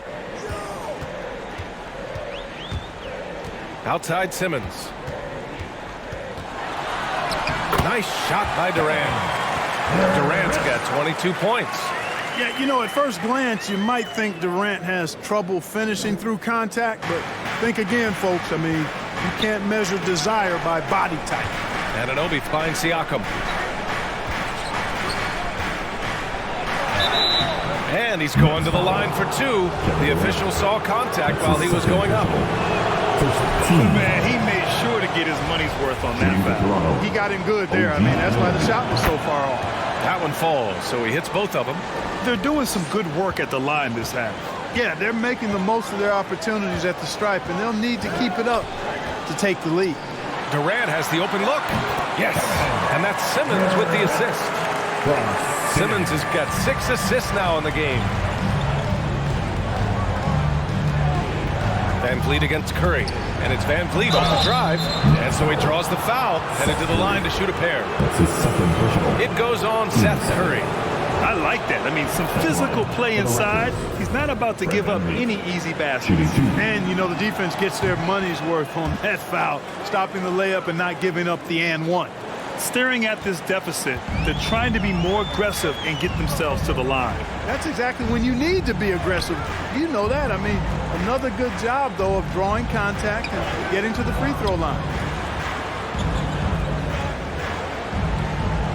Outside Simmons. Nice shot by Durant. Durant's got 22 points. Yeah, you know, at first glance, you might think Durant has trouble finishing through contact, but think again, folks. I mean, you can't measure desire by body type. Anunoby finds Siakam. And he's going to the line for two. The official saw contact while he was going up. Man, he made sure to get his money's worth on that foul. He got him good there. I mean, that's why the shot was so far off. That one falls, so he hits both of them. They're doing some good work at the line this half. Yeah, they're making the most of their opportunities at the stripe, and they'll need to keep it up to take the lead. Durant has the open look. Yes, and that's Simmons with the assist. Simmons has got 6 assists now in the game. Van Vliet against Curry, and it's Van Vliet off the drive, and so he draws the foul, headed to the line to shoot a pair. That's his second personal. It goes on Seth Curry. I like that. I mean, some physical play inside. He's not about to give up any easy baskets. And, you know, the defense gets their money's worth on that foul, stopping the layup and not giving up the and one. Staring at this deficit, they're trying to be more aggressive and get themselves to the line. That's exactly when you need to be aggressive. You know that. I mean, another good job, though, of drawing contact and getting to the free throw line.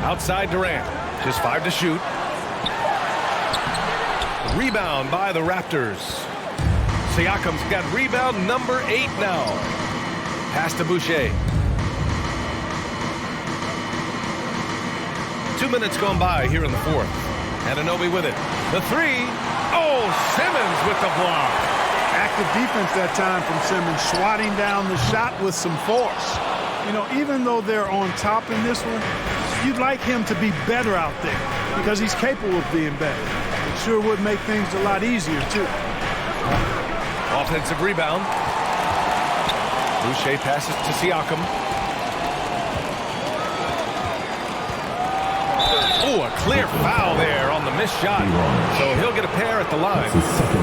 Outside Durant, just 5 to shoot. Rebound by the Raptors. Siakam's got rebound number 8 now. Pass to Boucher. 2 minutes gone by here in the fourth. Anunoby with it. The three. Oh, Simmons with the block. Active defense that time from Simmons, swatting down the shot with some force. You know, even though they're on top in this one, you'd like him to be better out there because he's capable of being better. It sure would make things a lot easier, too. Offensive rebound. Boucher passes to Siakam. Oh, a clear foul there on the missed shot. So he'll get a pair at the line.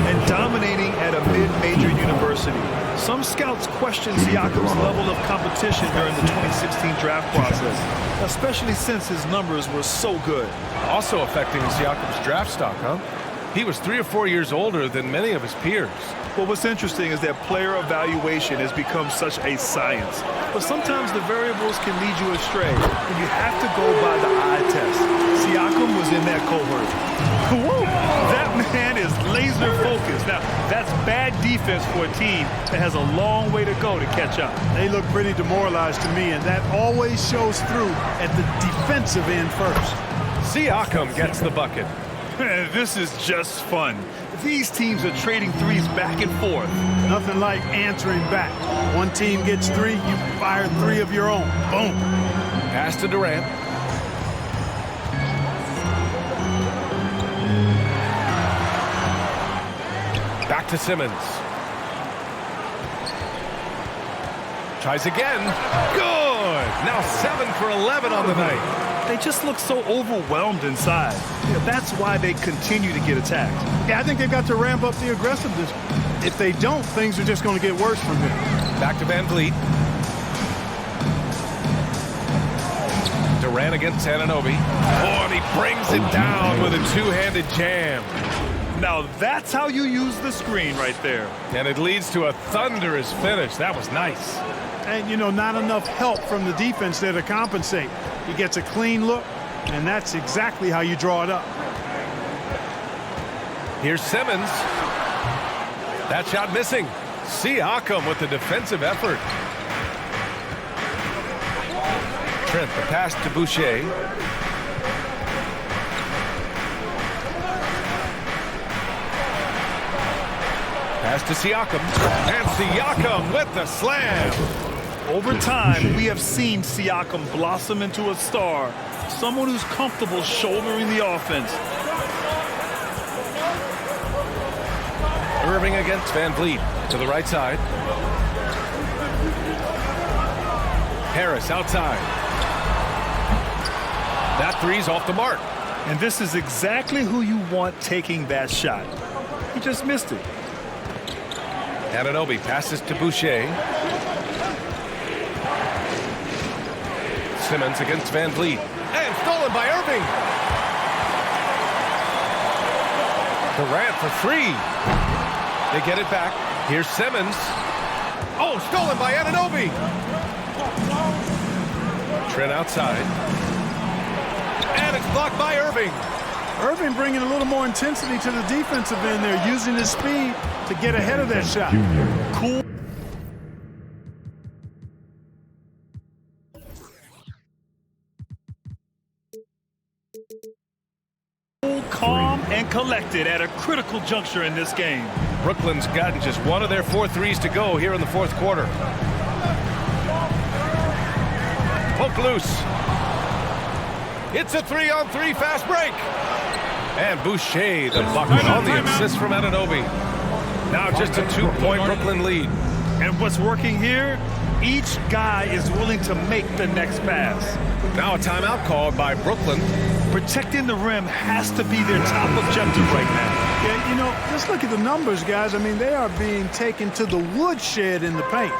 And dominating at a mid-major university. Some scouts question Siakam's level of competition during the 2016 draft process, especially since his numbers were so good. Also affecting Siakam's draft stock, huh? He was 3 or 4 years older than many of his peers. Well, what's interesting is that player evaluation has become such a science. But sometimes the variables can lead you astray, and you have to go by the eye test. Siakam was in that cohort. Whoa, that man is laser focused. Now, that's bad defense for a team that has a long way to go to catch up. They look pretty demoralized to me, and that always shows through at the defensive end first. Siakam gets the bucket. This is just fun. These teams are trading threes back and forth. Nothing like answering back. One team gets 3, you fire 3 of your own. Boom. Pass to Durant. Back to Simmons. Tries again. Good. Now 7 for 11 on the night. They just look so overwhelmed inside. That's why they continue to get attacked. Yeah, I think they've got to ramp up the aggressiveness. If they don't, things are just going to get worse from here. Back to Van Vliet. Durant against Anunoby. Oh, and he brings it down with a two-handed jam. Now that's how you use the screen right there. And it leads to a thunderous finish. That was nice. And, you know, not enough help from the defense there to compensate. He gets a clean look, and that's exactly how you draw it up. Here's Simmons. That shot missing. Siakam with the defensive effort. Trent, the pass to Boucher. Pass to Siakam. And Siakam with the slam. Over time, we have seen Siakam blossom into a star, someone who's comfortable shouldering the offense. Irving against Van Vliet to the right side. Harris outside. That three's off the mark. And this is exactly who you want taking that shot. He just missed it. Anunoby passes to Boucher. Simmons against Van Vliet. And stolen by Irving. Durant for three. They get it back. Here's Simmons. Oh, stolen by Anunoby. Trent outside. And it's blocked by Irving. Irving bringing a little more intensity to the defensive end there, using his speed to get ahead of that shot. Cool. Calm and collected at a critical juncture in this game. Brooklyn's gotten just one of their 4 threes to go here in the fourth quarter. Poke loose. It's a 3-on-3 fast break. And Boucher, the bucket on the assist from Anunoby. Now just a 2-point Brooklyn lead. And what's working here, each guy is willing to make the next pass. Now a timeout called by Brooklyn. Protecting the rim has to be their top objective right now. Yeah, you know, just look at the numbers, guys. I mean, they are being taken to the woodshed in the paint.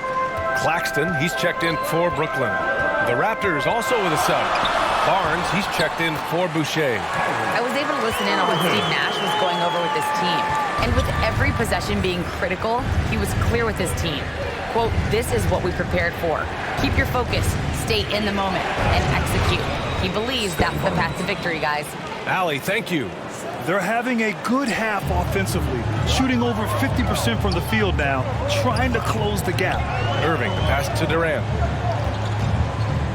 Claxton, he's checked in for Brooklyn. The Raptors also with a sub. Barnes, he's checked in for Boucher. I was able to listen in on what Steve Nash was going over with this team. And with every possession being critical, he was clear with his team. Quote, "This is what we prepared for. Keep your focus, stay in the moment, and execute." He believes that's the path to victory, guys. Allie, thank you. They're having a good half offensively, shooting over 50% from the field now, trying to close the gap. Irving, the pass to Durant.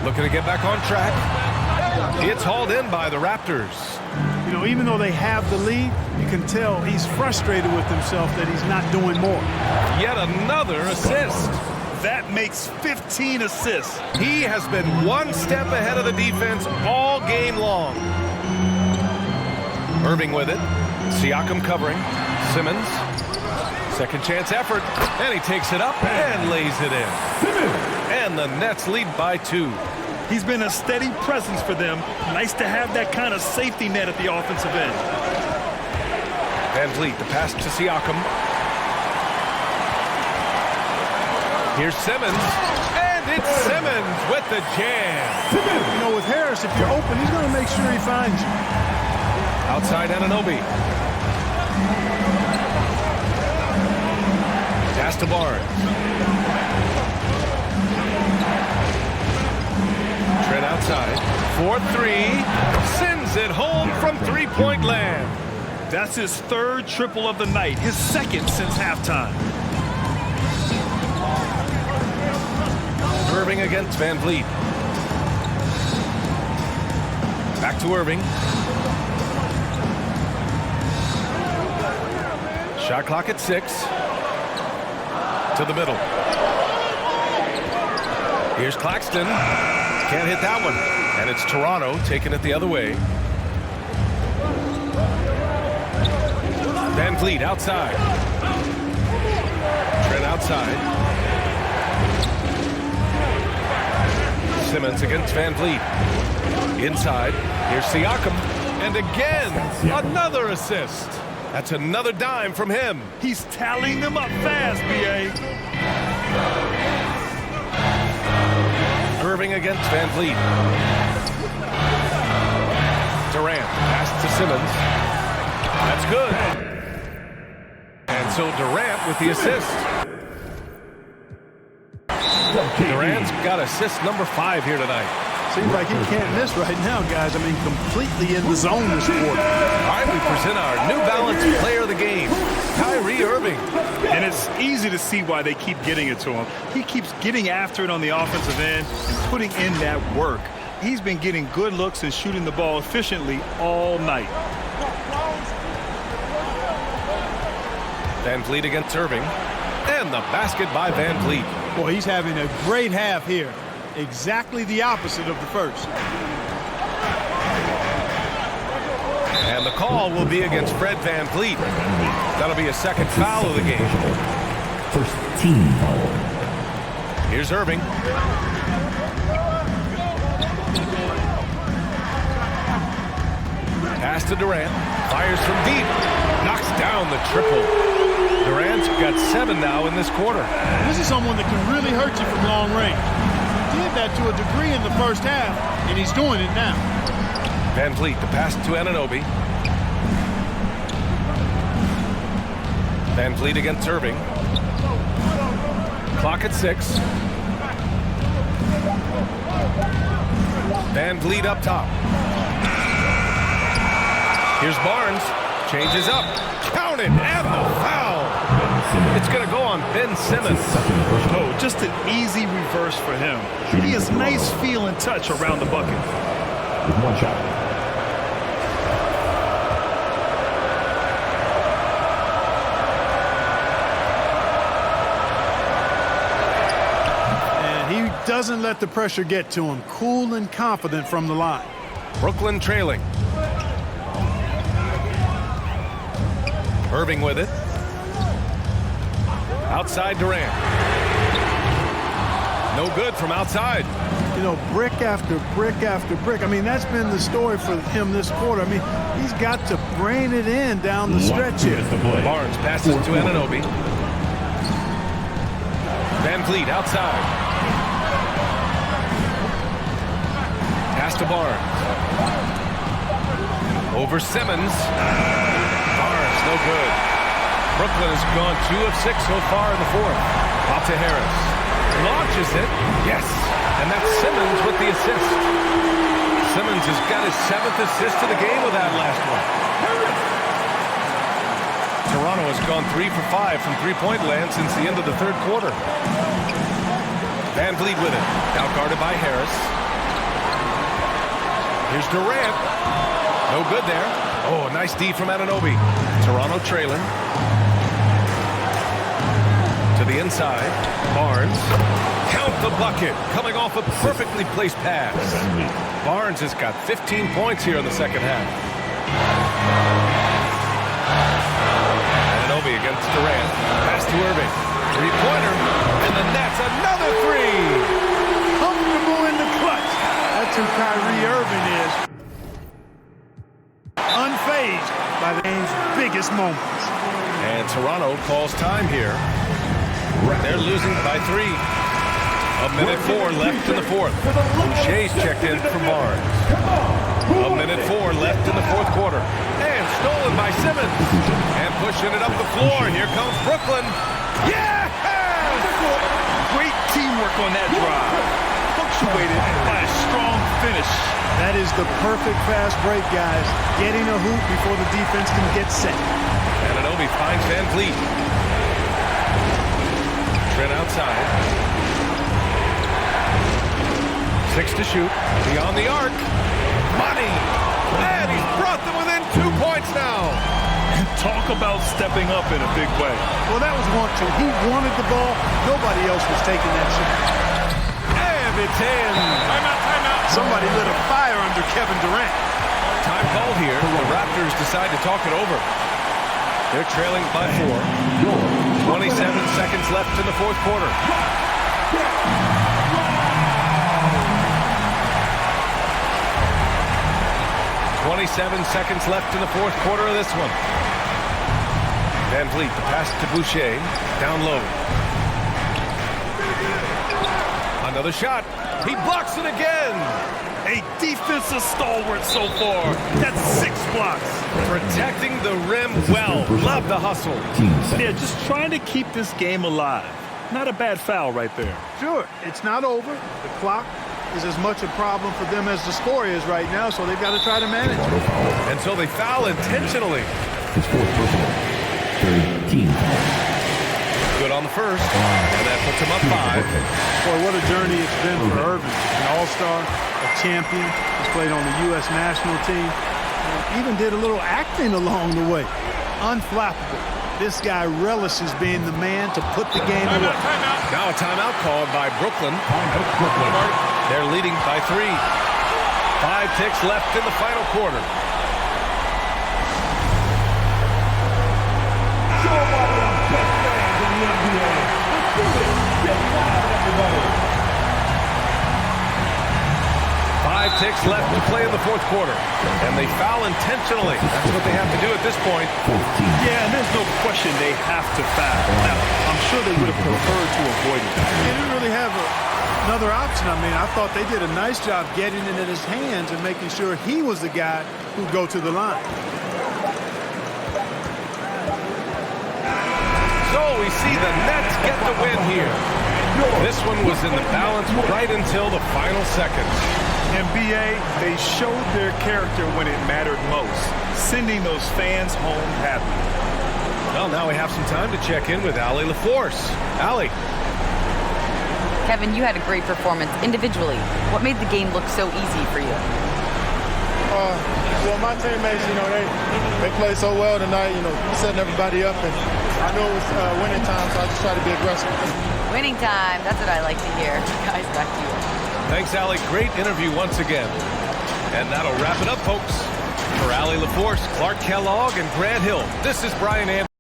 Looking to get back on track. It's hauled in by the Raptors. You know, even though they have the lead, you can tell he's frustrated with himself that he's not doing more. Yet another assist. That makes 15 assists. He has been one step ahead of the defense all game long. Irving with it. Siakam covering. Simmons. Second chance effort. And he takes it up and lays it in. And the Nets lead by 2. He's been a steady presence for them. Nice to have that kind of safety net at the offensive end. Van Vliet, the pass to Siakam. Here's Simmons. And it's Simmons with the jam. You know, with Harris, if you're open, he's going to make sure he finds you. Outside Anunoby. Pass to Barnes. Trent outside. 4-3. Sends it home from three-point land. That's his third triple of the night. His second since halftime. Irving against Van Vliet. Back to Irving. Shot clock at 6. To the middle. Here's Claxton. Can't hit that one. And it's Toronto taking it the other way. Van Vliet outside. Trent outside. Simmons against Van Vliet. Inside. Here's Siakam. And again, another assist. That's another dime from him. He's tallying them up fast, B.A. Irving against Van Vliet. Durant. Pass to Simmons. That's good. And so Durant with the assist. Durant's got assist number 5 here tonight. Seems like he can't miss right now, guys. I mean, completely in the zone this quarter. All right, we present our New Balance player of the game, Kyrie Irving. And it's easy to see why they keep getting it to him. He keeps getting after it on the offensive end and putting in that work. He's been getting good looks and shooting the ball efficiently all night. Van Vliet against Irving. And the basket by Van Vliet. Boy, he's having a great half here. Exactly the opposite of the first. And the call will be against Fred Van Vliet. That'll be a second foul of the game. First team foul. Here's Irving. Pass to Durant. Fires from deep. Knocks down the triple. Durant's got 7 now in this quarter. This is someone that can really hurt you from long range. He did that to a degree in the first half, and he's doing it now. Van Vliet, the pass to Anunoby. Van Vliet against Irving. Clock at 6. Van Vliet up top. Here's Barnes. Changes up. Counted and the foul. It's going to go on Ben Simmons. Oh, just an easy reverse for him. He has nice feel and touch around the bucket. With one shot. He doesn't let the pressure get to him. Cool and confident from the line. Brooklyn trailing. Irving with it. Outside Durant. No good from outside. You know, brick after brick after brick. I mean, that's been the story for him this quarter. I mean, he's got to brain it in down the stretch here. Barnes passes to Anunoby. Van Vliet outside. Pass to Barnes. Over Simmons. Barnes, no good. Brooklyn has gone 2 of 6 so far in the fourth. Out to Harris. Launches it. Yes. And that's Simmons with the assist. Simmons has got his 7th assist of the game with that last one. Toronto has gone 3 for 5 from three-point land since the end of the third quarter. Van Vliet with it. Now guarded by Harris. Here's Durant. No good there. Oh, a nice D from Anunoby. Toronto trailing. To the inside. Barnes. Count the bucket. Coming off a perfectly placed pass. Barnes has got 15 points here in the second half. Anunoby against Durant. Pass to Irving. Three-pointer. And then that's another three. Comfortable in the clutch. That's who Kyrie Irving is. Unfazed by the game's biggest moments. And Toronto calls time here. They're losing by 3. A minute 4 left in the fourth. Boucher's checked in for Barnes. A minute 4 left in the fourth quarter. And stolen by Simmons. And pushing it up the floor. Here comes Brooklyn. Yes! Great teamwork on that drive. Punctuated by a strong finish. That is the perfect fast break, guys. Getting a hoop before the defense can get set. Anunoby finds Van Vliet. Trent outside. 6 to shoot. Beyond the arc. Money. And he's brought them within 2 points now. Talk about stepping up in a big way. Well, that was 1-2. He wanted the ball. Nobody else was taking that shot. And it's in. Timeout, timeout. Somebody lit a fire under Kevin Durant. Time called here. The Raptors decide to talk it over. They're trailing by 4. 27 seconds left in the fourth quarter. 27 seconds left in the fourth quarter of this one. Van Vliet, the pass to Boucher. Down low. Another shot. He blocks it again. A defensive stalwart so far. That's 6 blocks. Protecting the rim well. Love the hustle. Yeah, just trying to keep this game alive. Not a bad foul right there. Sure, it's not over. The clock is as much a problem for them as the score is right now, so they've got to try to manage it. And so they foul intentionally. His fourth personal. 13. Good on the first. And that puts him up 5. Boy, what a journey it's been for Irving. An all-star, a champion. He's played on the U.S. national team. Even did a little acting along the way. Unflappable. This guy relishes being the man to put the game away. Now a timeout called by Brooklyn. They're leading by 3. 5 ticks left in the final quarter. Five ticks left to play in the fourth quarter. And they foul intentionally. That's what they have to do at this point. Yeah, and there's no question they have to foul. Now, I'm sure they would have preferred to avoid it. They didn't really have another option. I mean, I thought they did a nice job getting it in his hands and making sure he was the guy who'd go to the line. So we see the Nets get the win here. This one was in the balance right until the final seconds. And BA, they showed their character when it mattered most, sending those fans home happy. Well, now we have some time to check in with Allie LaForce. Allie. Kevin, you had a great performance individually. What made the game look so easy for you? Well, my teammates, they played so well tonight, setting everybody up. And I knew it was winning time, so I just tried to be aggressive. Winning time. That's what I like to hear. Guys, back to you. Thanks, Allie. Great interview once again. And that'll wrap it up, folks. For Allie LaForce, Clark Kellogg, and Grant Hill, this is Brian Anderson.